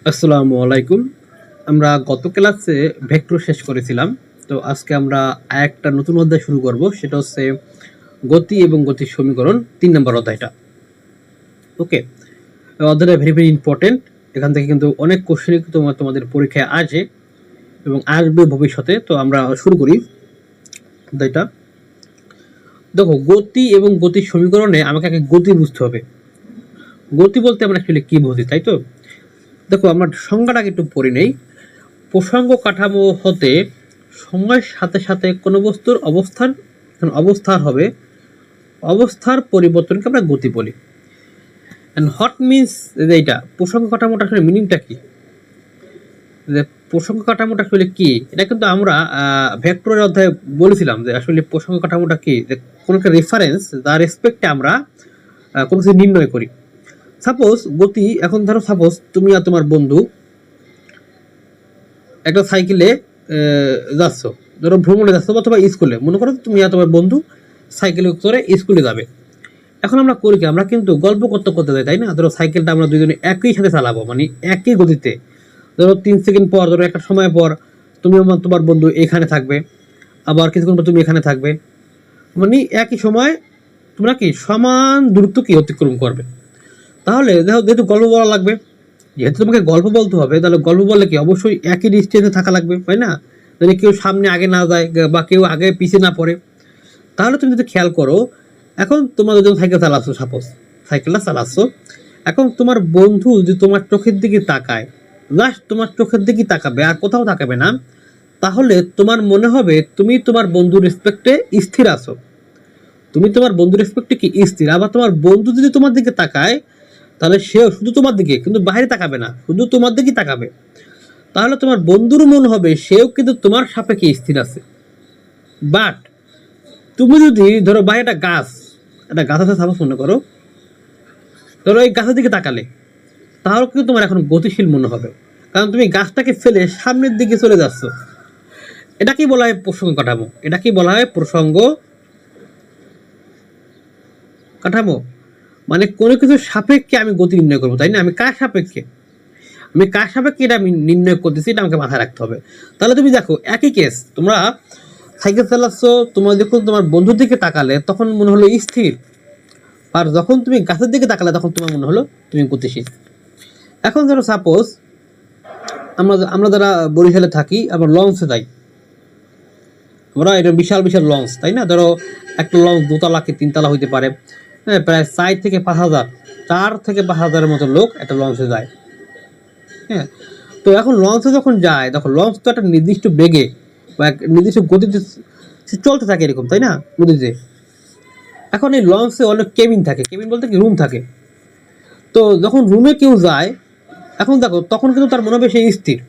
আসসালামু আলাইকুম। আমরা গত ক্লাসে ভেক্টর শেষ করেছিলাম। তো আজকে আমরা একটা নতুন অধ্যায় শুরু করব, সেটা হচ্ছে গতি এবং গতির সমীকরণ ৩ নম্বর অধ্যায়টা। ওকে, অধ্যায়টা ভেরি ভেরি ইম্পর্টেন্ট। এখান থেকে কিন্তু অনেক কোশ্চেন তোমাদের পরীক্ষায় আসে এবং আসবে ভবিষ্যতে। তো আমরা শুরু করি অধ্যায়টা। দেখো, গতি এবং গতির সমীকরণে আমাকে আগে গতি বুঝতে হবে। গতি বলতে আমরা অ্যাকচুয়ালি কি বুঝি, তাই তো? দেখো, আমরা সংজ্ঞাটাকে একটু পড়ে নেই। প্রসঙ্গ কাঠামো হতে সময়ের সাথে সাথে কোনো বস্তুর অবস্থার হবে, অবস্থার পরিবর্তনকে আমরা গতি বলি। অ্যান্ড হট মিনস যে এইটা প্রসঙ্গ কাঠামোটা আসলে মিনিংটা কি, যে প্রসঙ্গ কাঠামোটা আসলে কি, এটা কিন্তু আমরা ভেক্টরের অধ্যায়ে বলেছিলাম যে আসলে প্রসঙ্গ কাঠামোটা কি, যে কোনো একটা রেফারেন্স যার রেসপেক্টে আমরা কোনো কিছু নির্ণয় করি। সাপোজ গতি, এখন ধরো সাপোজ তুমি আর তোমার বন্ধু একটা সাইকেলে যাচ্ছ, ধরো ভ্রমণে যাচ্ছ অথবা স্কুলে, মনে করো তুমি আর তোমার বন্ধু সাইকেলে করে স্কুলে যাবে। এখন আমরা করি কি, আমরা কিন্তু গল্প করতে করতে যাই, তাই না? ধরো সাইকেলটা আমরা দুজনে একই সাথে চালাবো, মানে একই গতিতে। ধরো 3 সেকেন্ড পর, ধরো একটা সময় পর তুমি আমার তোমার বন্ধু এখানে থাকবে, আবার কিছুক্ষণ পর তুমি এখানে থাকবে, মানে একই সময় তোমরা কি সমান দূরত্ব কি অতিক্রম করবে। তাহলে দেখো, যেহেতু গল্প বলা লাগবে, যেহেতু তোমাকে গল্প বলতে হবে, তাহলে গল্প বললে কি অবশ্যই একই ডিস্টেন্সে থাকা লাগবে, তাই না? যদি কেউ সামনে আগে না যায় বা কেউ আগে পিছিয়ে না পড়ে। তাহলে তুমি যদি খেয়াল করো, এখন তোমার যদি সাইকেল চালাচ্ছ, সাপোজ সাইকেলটা চালাচ্ছ, এখন তোমার বন্ধু যদি তোমার চোখের দিকে তাকায়, জাস্ট তোমার চোখের দিকে তাকাবে আর কোথাও তাকাবে না, তাহলে তোমার মনে হবে তুমি তোমার বন্ধুর রেসপেক্টে স্থির আছো। তুমি তোমার বন্ধুর রেসপেক্টে কি স্থির। আবার তোমার বন্ধু যদি তোমার দিকে তাকায়, তাহলে সেও শুধু তোমার দিকে, কিন্তু বাইরে তাকাবে না, শুধু তোমার দিকেই তাকাবে। তাহলে তোমার বন্ধুর মন হবে সেও কিন্তু তোমার সাপেক্ষে স্থির আছে। বাট তুমি যদি ধরো বাইরে একটা গাছ আছে, সাপোজ মনে করো, ধরো এই গাছের দিকে তাকালে, তাহলে কিন্তু তোমার এখন গতিশীল মনে হবে, কারণ তুমি গাছটাকে ফেলে সামনের দিকে চলে যাচ্ছ। এটা কি বলা হয়? প্রসঙ্গ কাঠামো। এটা কি বলা হয়? প্রসঙ্গ কাঠামো। মানে কোনো কিছু সাপেক্ষে আমি গতি নির্ণয় করবো, তাই না? আমি কার সাপেক্ষে এটা আমি নির্ণয় করতেছি, এটা আমাকে মাথায় রাখতে হবে। তাহলে তুমি দেখো, একই কেস, তোমরা সাইকেল চালাচ্ছ, তোমার যখন তোমার বন্ধুর দিকে তাকালে তখন মনে হলো স্থির, আর যখন তুমি গাছের দিকে তাকালে তখন তোমার মনে হলো তুমি গতিশীল। এখন ধরো সাপোজ আমরা আমরা যারা বরিশালে থাকি, আবার লঞ্চে যাই, আমরা এটা বিশাল বিশাল লঞ্চ, তাই না? ধরো একটা লঞ্চ 2 তলা কি 3 তলা হইতে পারে। হ্যাঁ, প্রায় 4 থেকে 5 হাজারের মতো লোক একটা লঞ্চে যায়। হ্যাঁ, তো এখন লঞ্চে যখন যায়, তখন লঞ্চ তো একটা নির্দিষ্ট বেগে বা এক নির্দিষ্ট গতিতে চলতে থাকে, এরকম, তাই না? নদীতে। এখন এই লঞ্চে অনেক কেবিন থাকে, কেবিন বলতে কি, রুম থাকে। তো যখন রুমে কেউ যায়, এখন দেখো তখন কিন্তু তার মনে হবে সেই স্থির।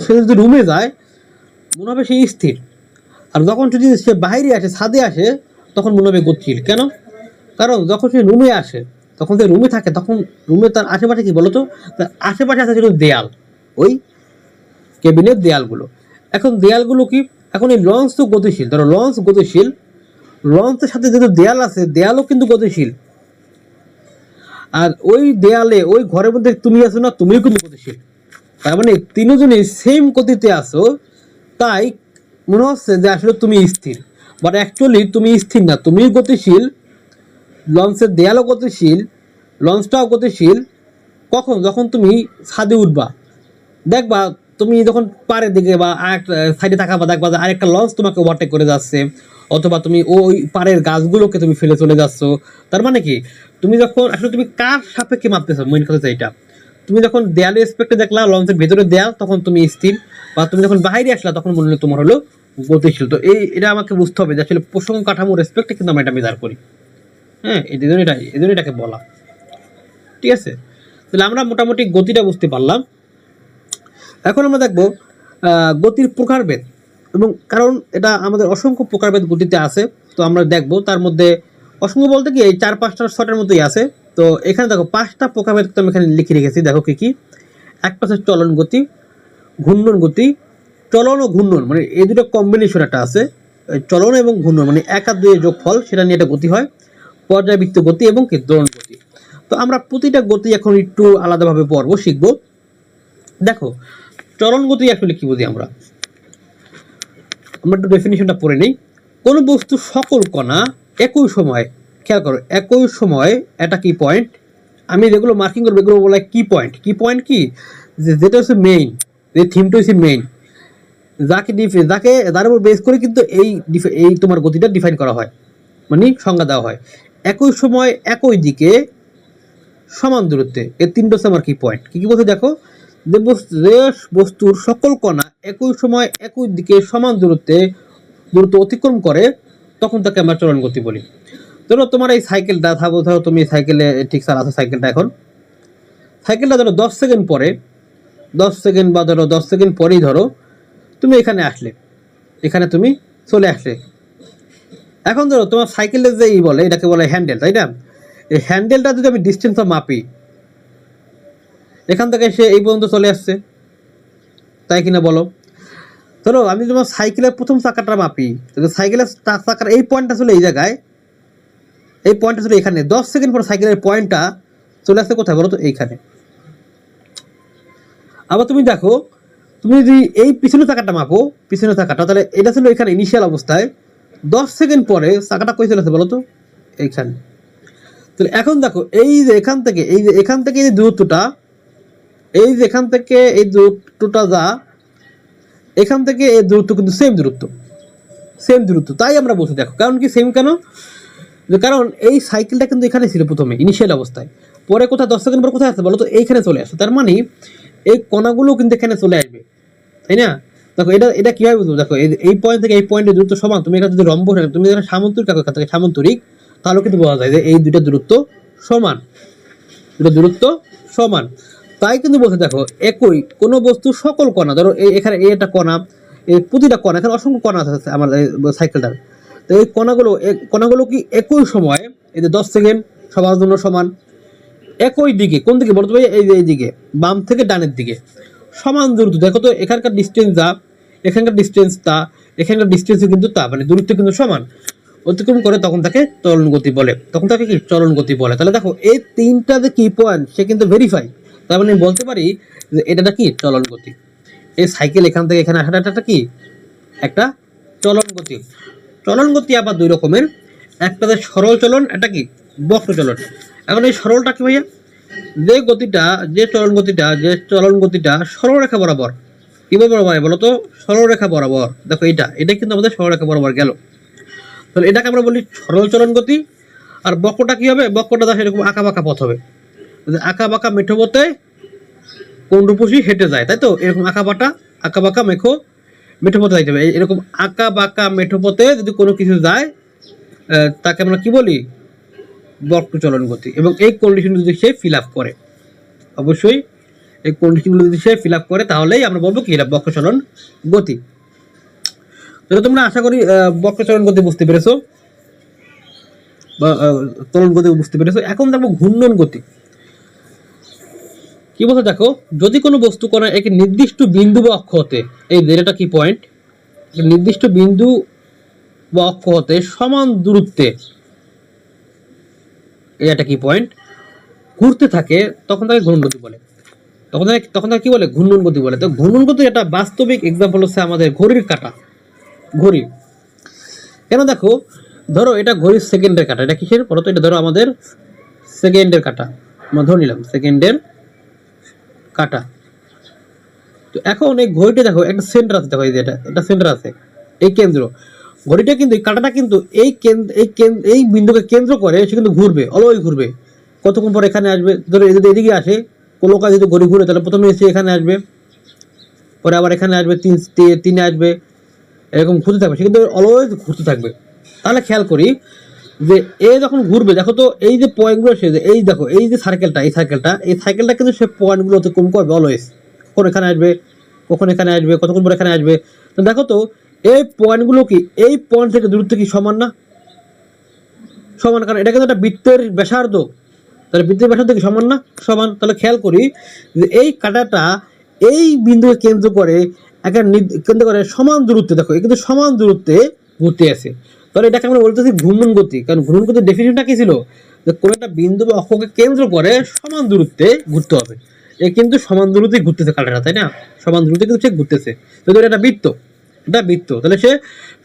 সে যদি রুমে যায়, মনে হবে সেই স্থির। আর যখন যদি সে বাইরে আসে, ছাদে আসে, তখন মনে হবে গতিশীল। কেন? কারণ যখন সে রুমে আসে, তখন যে রুমে থাকে, তখন রুমে তার আশেপাশে কি বলতো, তার আশেপাশে আছে শুধু দেয়াল, ওই কেবিনের দেয়ালগুলো। এখন দেয়ালগুলো কি, এখন এই লঞ্চ তো গতিশীল, ধরো লঞ্চ গতিশীল, লঞ্চের সাথে যেহেতু দেয়াল আছে, দেয়ালও কিন্তু গতিশীল। আর ওই দেয়ালে, ওই ঘরের মধ্যে তুমি আছো না, তুমিও কিন্তু গতিশীল। তার মানে তিনজনই সেম গতিতে আছো, তাই মনে হচ্ছে যে আসলে তুমি স্থির। বাট অ্যাকচুয়ালি তুমি স্থির না, তুমি গতিশীল। লঞ্চের দেয়ালও গতিশীল, লঞ্চটাও গতিশীল। কখন? যখন তুমি ছাদে উঠবা, দেখবা তুমি যখন পাড়ের দিকে বা আরেক সাইডে তাকাবা, দেখবা যে আরেকটা লঞ্চ তোমাকে ওভারটেক করে যাচ্ছে, অথবা তুমি ওই পাড়ের গাছগুলোকে তুমি ফেলে চলে যাচ্ছ। তার মানে কি, তুমি যখন আসলে তুমি কার সাপেক্ষে মাপতেছো, মেইন কথা এইটা। তুমি যখন দেয়ালে রেসপেক্টে দেখলা, লঞ্চের ভেতরে দেয়াল, তখন তুমি স্থির। বা তুমি যখন বাইরে আসলা, তখন মনে হলো তোমার হলো গতিশীল। তো এটা আমাকে বুঝতে হবে যে আসলে প্রসঙ্গ কাঠামো রেসপেক্টে কিন্তু আমরা এটা মেজার করি। হ্যাঁ, এই জন্য এটাকে বলা। ঠিক আছে, তাহলে আমরা মোটামুটি গতিটা বুঝতে পারলাম। এখন আমরা দেখব গতির প্রকারভেদ, এবং কারণ এটা আমাদের অসংখ্য প্রকারভেদ গতিতে আছে। তো আমরা দেখব তার মধ্যে অসংখ্য বলতে কি, এই 4-5টা 6টার মতোই আছে। তো এখানে দেখো 5টা প্রকারভেদ আমি এখানে লিখে রেখেছি, দেখো কি কি। একটা হচ্ছে চলন গতি, ঘূর্ণন গতি। চলন ও ঘূর্ণন মানে এই দুটো কম্বিনেশন একটা আছে, চলন এবং ঘূর্ণন মানে 1 আর 2 এর যোগফল, সেটা নিয়ে একটা গতি হয়। পর্যায়বৃত্ত গতি এবং কি দোলন গতি। তো আমরা প্রতিটা গতি এখন একটু আলাদাভাবে পড়বো, শিখবো। দেখো চলন গতি অ্যাকচুয়ালি কি বুঝি আমরা একটু ডেফিনিশনটা পড়ে নিই। কোন বস্তু সকল কণা একই সময়, খেয়াল করো, একই সময় এটা কি পয়েন্ট, আমি যেগুলো মার্কিং করবো এগুলো বলা কি পয়েন্ট। কি পয়েন্ট কি, যেটা হচ্ছে মেইন, যে থিমটা হচ্ছে মেইন, যাকে তার উপর বেস করে কিন্তু এই তোমার গতিটা ডিফাইন করা হয়, মানে সংজ্ঞা দেওয়া হয়। একই সময় একই দিকে সমান দূরত্বে, এই তিনটা হচ্ছে আমার কি পয়েন্ট। কি কি বলতে দেখো, যে বস্তুর সকল কণা একই সময় একই দিকে সমান দূরত্ব অতিক্রম করে, তখন তাকে আমরা চলন গতি বলি। ধরো তোমার এই সাইকেলটা থাকবো, ধরো তুমি সাইকেলে ঠিক স্যার আছে সাইকেলটা, এখন সাইকেলটা ধরো 10 সেকেন্ড পরে, 10 সেকেন্ড বা ধরো 10 সেকেন্ড পরেই ধরো তুমি এখানে আসলে, এখানে তুমি চলে আসলে। এখন ধরো তোমার সাইকেলের যে বলে, এটাকে বলে হ্যান্ডেল, তাই না? এই হ্যান্ডেলটা যদি আমি ডিস্টেন্সটা মাপি, এখান থেকে সে এই পর্যন্ত চলে আসছে, তাই কিনা বলো? ধরো আমি তোমার সাইকেলের প্রথম চাকাটা মাপি, সাইকেলের চাকার এই পয়েন্টটা ছিল এই জায়গায়, এই পয়েন্টটা ছিল এখানে, 10 সেকেন্ড পর সাইকেলের পয়েন্টটা চলে আসছে কোথায় বলো তো, এইখানে। আবার তুমি দেখো, তুমি যদি এই পিছনের চাকাটা মাপো, পিছনের চাকাটা, তাহলে এটা ছিল এখানে ইনিশিয়াল অবস্থায়, 10 সেকেন্ড পরে চাকাটা কই চলে আসছে বলো তো, এইখানে। তাহলে এখন দেখো, এই যে এখান থেকে এই যে দূরত্বটা, এই যে এখান থেকে এই দূরত্বটা যা, এখান থেকে এই দূরত্ব কিন্তু সেম দূরত্ব, তাই আমরা বলছি। দেখো কারণ কি সেম কেন, কারণ এই সাইকেলটা কিন্তু এখানে ছিল প্রথমে ইনিশিয়াল অবস্থায়, পরে কোথায় 10 সেকেন্ড পর কোথায় আসছে বলো তো, এইখানে চলে আসছে। তার মানে এই কণাগুলো কিন্তু এখানে চলে আসবে, তাই না? দেখো এটা কিভাবে বুঝবো, দেখো এই পয়েন্ট থেকে এই পয়েন্টের দূরত্ব সমান, তুমি এখানে যদি রম্ব, তুমি এখানে সামান্তরিক আঁকো, এখান থেকে সামান্তরিক, তাহলে কিন্তু বোঝা যায় যে এই দুইটা দূরত্ব সমান, তাই কিন্তু বলছে দেখো, একই কোনো বস্তু সকল কণা, ধরো এখানে একটা কণা, এই প্রতিটা কণা, এখানে অসংখ্য কণা আছে আমার সাইকেলটার, তো এই কণাগুলো কি একই সময়, এই যে 10 সেকেন্ড সবার জন্য সমান, একই দিকে, কোন দিকে বলতে পারি, এই যে এই দিকে, বাম থেকে ডানের দিকে সমান দূরত্ব। দেখো তো এখানকার ডিস্টেন্স যা, এখানকার ডিস্টেন্স তা, এখানকার ডিস্টেন্স কিন্তু তা, মানে দূরত্ব কিন্তু সমান, অতিক্রম করে তখন তাকে চলন গতি বলে, তাহলে দেখো এই তিনটা যে কি পয়েন্ট সে কিন্তু ভেরিফাই, তার মানে বলতে পারি যে এটা কি চলন গতি। এই সাইকেল এখান থেকে এখানে আসাটা একটা কি, একটা চলন গতি আবার দুই রকমের, একটা যে সরল চলন, একটা কি বক্র চলন। এখন এই সরলটা কি ভাইয়া, যে চলন গতিটা সরলরেখা বরাবর, কি বরাবর বলতো, সরলরেখা বরাবর। দেখো এটা কিন্তু আমাদের সরলরেখা বরাবর গেল, তাহলে এটাকে আমরা বলি সরল চলন গতি। আর বক্রটা কি হবে, বক্রটা দেখো এরকম আঁকা বাঁকা পথ হবে, আঁকা বাঁকা মেঠো পথে কোন রূপসী হেঁটে যায়, তাই তো, এরকম আঁকা বাঁকা মেঠো পথে যাইতে হবে, এরকম আঁকা বাঁকা মেঠো পথে যদি কোনো কিছু যায়, তাকে আমরা কি বলি, বক্র চলন গতি। এবং এই কন্ডিশন যদি সে ফিল আপ করে, অবশ্যই এই কন্ডিশনগুলো যদি সে ফিল আপ করে, তাহলেই আমরা বলবো কি এটা বক্র চলন গতি। তাহলে তোমরা আশা করি বক্র চলন গতি বুঝতে পেরেছো, বা চলন গতি বুঝতে পেরেছো। এখন দেখো ঘূর্ণন গতি কি বলতে, দেখো যদি কোনো বস্তু কণা এক নির্দিষ্ট বিন্দু বা অক্ষ হতে, এই যেটা কি পয়েন্ট, নির্দিষ্ট বিন্দু বা অক্ষ হতে সমান দূরত্বে, এটা কি পয়েন্ট, ঘুরতে থাকে, তখন তাকে ঘূর্ণন গতি বলে। তখন তাকে কি বলে, ঘূর্ণন গতি বলে। তো ঘূর্ণন গতি একটা বাস্তবিক এক্সাম্পল হচ্ছে আমাদের ঘড়ির কাঁটা, ঘড়ি। কেন দেখো, ধরো এটা ঘড়ির সেকেন্ডের কাঁটা, এটা কিসের বলতো, এটা ধরো আমাদের সেকেন্ডের কাঁটা, আমরা ধরে নিলাম সেকেন্ডের কাঁটা। তো এখন এই ঘড়িটা দেখো একটা সেন্টার আছে, দেখো এই যে এটা সেন্টার আছে, এই কেন্দ্র, ঘড়িটা কিন্তু এই কাঁটাটা কিন্তু এই বিন্দুকে কেন্দ্র করে সে কিন্তু ঘুরবে, অলওয়েজ ঘুরবে। কতক্ষণ পর এখানে আসবে, ধরো যদি এদিকে আসে কোনো কাজ, যদি ঘড়ি ঘুরে, তাহলে প্রথমে এসে এখানে আসবে, পরে আবার এখানে আসবে, তিনে আসবে, এরকম ঘুরতে থাকবে, সে কিন্তু অলওয়েজ ঘুরতে থাকবে। তাহলে খেয়াল করি যে এ যখন ঘুরবে, দেখো তো এই যে পয়েন্টগুলো, সে এই দেখো এই যে সাইকেলটা কিন্তু সে পয়েন্টগুলো অতিক্রম করবে অলওয়েজ, কখন এখানে আসবে, কতক্ষণ পর এখানে আসবে। তো দেখো তো এই পয়েন্টগুলো কি, এই পয়েন্ট থেকে দূরত্ব কি সমান না, সমান, কারণ এটা কিন্তু একটা বৃত্তের ব্যাসার্ধ, তাহলে বৃত্তের ব্যাসার্ধ কি সমান না, সমান। তাহলে খেয়াল করি যে এই কাঁটাটা এই বিন্দুকে কেন্দ্র করে কেন্দ্র করে সমান দূরত্বে, দেখো কিন্তু সমান দূরত্বে ঘুরতে আসে। তাহলে এটাকে আমরা বলতেছি ঘূর্ণন গতি, কারণ ঘূর্ণন গতির ডেফিনিশনটা কি ছিল, যে কোনো একটা বিন্দু বা অক্ষকে কেন্দ্র করে সমান দূরত্বে ঘুরতে হবে। এ কিন্তু সমান দ্রুতই ঘুরতেছে কাঁটাটা, তাই না? সমান দ্রুতই কিন্তু সে ঘুরতেছে। যদি এটা বৃত্ত, এটা বৃত্ত, তাহলে সে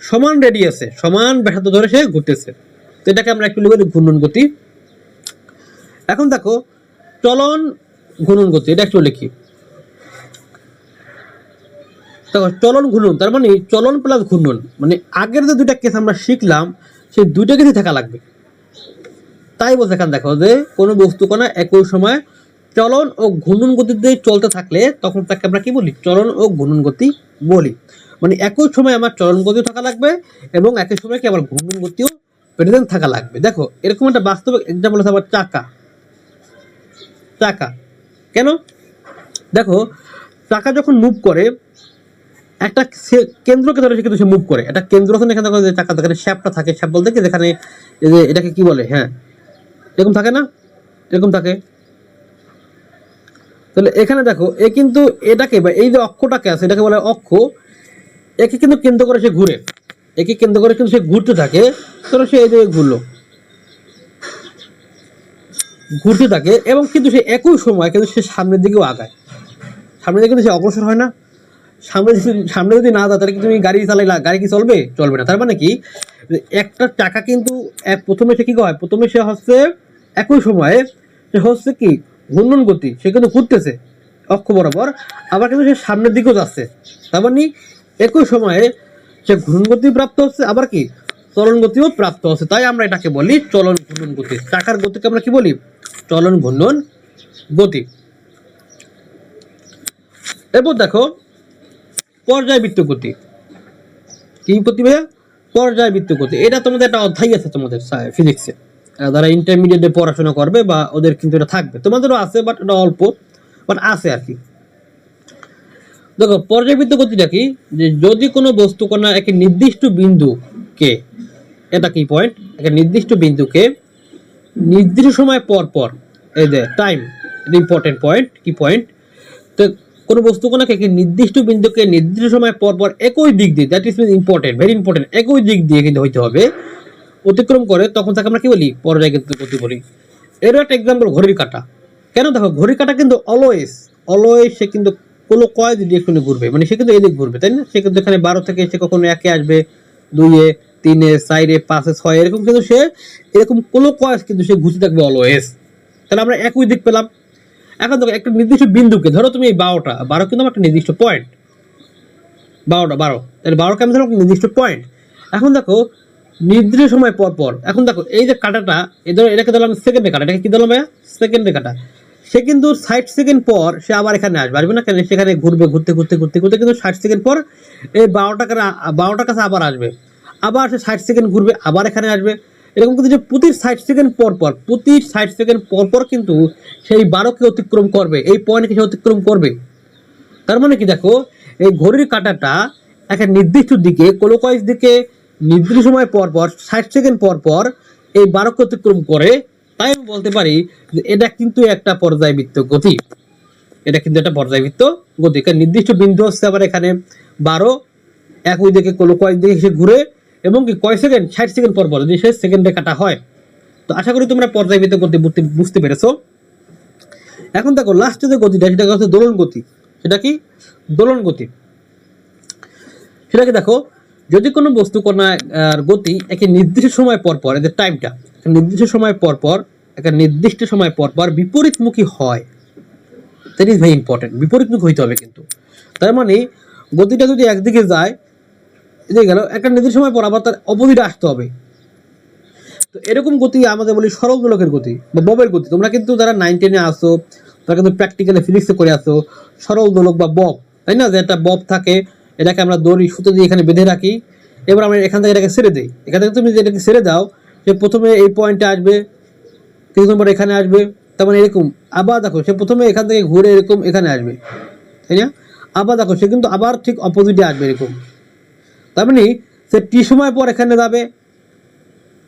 সমান রেডিয়াসে সমান ব্যাসার্ধ ধরে সে ঘুরতেছে। তো এটাকে আমরা একটু লিখি ঘূর্ণন গতি। এখন দেখো চলন ঘূর্ণন গতি, এটা একটু লিখি। দেখো চলন ঘূর্ণন, তার মানে চলন প্লাস ঘূর্ণন, মানে আগের যে দুইটা কেস আমরা শিখলাম সেই দুইটা কেসই থাকা লাগবে। তাই বলছে এখানে দেখো যে কোনো বস্তু কণা একই সময় চলন ও ঘূর্ণন গতিতে চলতে থাকলে তখন তাকে আমরা কি বলি? চলন ও ঘূর্ণন গতি বলি। মানে একই সময় আমার চলন গতিও থাকা লাগবে এবং একই সময় কি আমার ঘূর্ণন গতিও প্রেজেন্ট থাকা লাগবে। দেখো এরকম একটা বাস্তবিক এক্সাম্পল আছে আমার চাকা। চাকা কেন? দেখো চাকা যখন মুভ করে একটা কেন্দ্রকে ধরে কিন্তু সে মুভ করে, একটা কেন্দ্র আছে এখানে দেখো যে চাকা, যেখানে শ্যাপটা থাকে, শ্যাপ বলতে কি যেখানে এটাকে কি বলে, হ্যাঁ এরকম থাকে না, এরকম থাকে। তাহলে এখানে দেখো এ কিন্তু এটাকে বা এই যে অক্ষটাকে আছে এটাকে বলে অক্ষ, একে কিন্তু কেন্দ্র করে সে ঘুরে, একে কেন্দ্র করে কিন্তু সে ঘুরতে থাকে। ধরো সে এই যে ঘুরতে থাকে এবং কিন্তু সে একই সময় কিন্তু সে সামনের দিকেও আগায়, সামনের দিকে কিন্তু সে অগ্রসর হয় না। সামনে যদি না যায় তাহলে কি তুমি গাড়ি চালাইলা, গাড়ি কি চলবে? চলবে না। তার মানে কি একটা চাকা কিন্তু প্রথমে সে কি হয়, প্রথমে সে হচ্ছে একই সময়ে সে হচ্ছে কি ঘূর্ণন গতি, সে কিন্তু ঘুরতেছে অক্ষ বরাবর, আবার কিন্তু সে সামনের দিকেও যাচ্ছে। তার মানে একই সময়ে সে ঘূর্ণন গতি প্রাপ্ত হচ্ছে, আবার কি চলন গতিও প্রাপ্ত হচ্ছে। তাই আমরা এটাকে বলি চলন ঘূর্ণন গতি। চাকার গতিকে আমরা কি বলি? চলন ঘূর্ণন গতি। এরপর দেখো পর্যায়বৃত্ত গতি। কি গতি ভাইয়া? পর্যায়বৃত্ত গতি। এটা তোমাদের একটা অধ্যায় আছে তোমাদের ফিজিক্সে, যারা ইন্টারমিডিয়েটে পড়াশোনা করবে বা ওদের কিন্তু এটা থাকবে, তোমাদেরও আছে বাট এটা অল্প, বাট আছে আর কি। দেখো পর্যায়বৃত্ত গতিটা কি, যে যদি কোনো বস্তু কণা একটি নির্দিষ্ট বিন্দুকে, এটা কি পয়েন্ট, একটা নির্দিষ্ট বিন্দুকে নির্দিষ্ট সময় পর পর, এই যে টাইম, ইম্পর্টেন্ট পয়েন্ট, কি পয়েন্ট, তো কোনো বস্তু কণাকে একটি নির্দিষ্ট বিন্দুকে নির্দিষ্ট সময় পর পর একই দিক দিয়ে, that is important, very important, একই দিক দিয়ে কিন্তু হইতে হবে, অতিক্রম করে, তখন তাকে আমরা কি বলি? পর্যায়বৃত্ত গতি বলি। এরও একটা এক্সাম্পল ঘড়ির কাঁটা। কেন? দেখো ঘড়ির কাঁটা কিন্তু অলওয়েজ অলওয়েজ সে কিন্তু কোনো কয়েক ডিরেকশনে ঘুরবে, মানে সে কিন্তু এদিক ঘুরবে, তাই না? সে কিন্তু এখানে 12 থেকে সে কখনো 1-এ আসবে, 2-এ, 3-এ, 4-এ, 5-এ, 6-এ, এরকম কিন্তু সে এরকম কোনো কয়েক কিন্তু সে ঘুরতে থাকবে অলওয়েজ। তাহলে আমরা একই দিক পেলাম। এখন দেখো একটা নির্দিষ্ট বিন্দুকে ধরো তুমি এই 12 কিন্তু আমার একটা নির্দিষ্ট পয়েন্ট, 12 তাহলে 12কে আমি ধরো নির্দিষ্ট পয়েন্ট। এখন দেখো নির্দিষ্ট সময় পর পর, এখন দেখো এই যে কাঁটাটা, এটাকে ধরলাম সেকেন্ডে কাটা, এটাকে কি ধরলাম ভাইয়া? সেকেন্ডে কাটা। সে কিন্তু 60 সেকেন্ড পর সে আবার এখানে আসবে না, কেন? সেখানে ঘুরবে, ঘুরতে ঘুরতে ঘুরতে ঘুরতে কিন্তু 60 সেকেন্ড পর এই 12টার কাছে আবার আসবে, আবার সে 60 সেকেন্ড ঘুরবে, আবার এখানে আসবে। এরকম কিন্তু যে প্রতি 60 সেকেন্ড পর পর, প্রতি 60 সেকেন্ড পর পর কিন্তু সেই 12কে অতিক্রম করবে, এই পয়েন্টকে সে অতিক্রম করবে। তার মানে কি দেখো এই ঘড়ির কাঁটাটা একটা নির্দিষ্ট দিকে, ক্লকওয়াইজ দিকে নির্দিষ্ট সময় পর পর 60 সেকেন্ড পর পর এই 12কে অতিক্রম করে। তাই আমি বলতে পারি যে এটা কিন্তু একটা পর্যায়বৃত্ত গতি, এটা কিন্তু একটা পর্যায়বৃত্ত গতি। কারণ নির্দিষ্ট বিন্দু হচ্ছে আবার এখানে 12, একই দিকে ক্লকওয়াইজ দিকে সে ঘুরে, এবং কি কয় সেকেন্ড? 60 সেকেন্ড পর পর, যদি সে সেকেন্ডে কাটা হয়। তো আশা করি তোমরা পর্যায়বৃত্ত গতি বুঝতে পেরেছো। এখন দেখো লাস্টে যে গতিটা, সেটা হচ্ছে দোলন গতি। সেটা কি? দোলন গতি। সেটাকে দেখো যদি কোনো বস্তু কণার গতি একটা নির্দিষ্ট সময় পর পর, এদের টাইমটা নির্দিষ্ট সময় পর পর, একটা নির্দিষ্ট সময় পর পর বিপরীতমুখী হয়, দ্যাট ইজ ভেরি ইম্পর্টেন্ট, বিপরীতমুখী হইতে হবে কিন্তু। তার মানে গতিটা যদি একদিকে যায়, এদিকে গেল, একটা নির্দিষ্ট সময় পর আবার তার অপোজিটে আসতে হবে। তো এরকম গতি আমাদের বলি সরল দোলকের গতি বা ববের গতি। তোমরা কিন্তু যারা 9-10-এ আসো তারা কিন্তু প্র্যাকটিক্যালি ফিজিক্সে করে আসো সরল দোলক বা বব, তাই না? যে একটা বব থাকে, এটাকে আমরা দড়ি সুতো দিয়ে এখানে বেঁধে রাখি, এবার আমরা এখান থেকে এটাকে ছেড়ে দিই। এখান থেকে তুমি যেটাকে ছেড়ে দাও, সে প্রথমে এই পয়েন্টে আসবে, কিছুক্ষণ পর এখানে আসবে, তার মানে এরকম। আবার দেখো সে প্রথমে এখান থেকে ঘুরে এরকম এখানে আসবে, তাই না? আবার দেখো সে কিন্তু আবার ঠিক অপোজিটে আসবে এরকম। তার মানে সে টি সময় পর এখানে যাবে,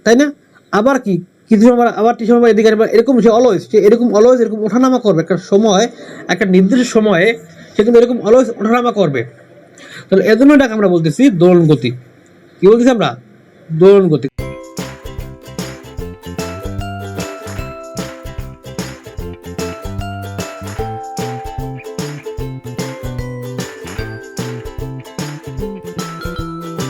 তাই না? আবার কি কিছু সময় আবার টি সময় এদিকে আসবে, এরকম সে অলওয়েজ, সে এরকম অলওয়েজ এরকম ওঠানামা করবে একটা সময়, একটা নির্দিষ্ট সময়ে সে কিন্তু এরকম অলওয়েজ ওঠানামা করবে। তাহলে এজন্য এটাকে আমরা বলতেছি দোলন গতি। কি বলতেছি আমরা? দোলন গতি।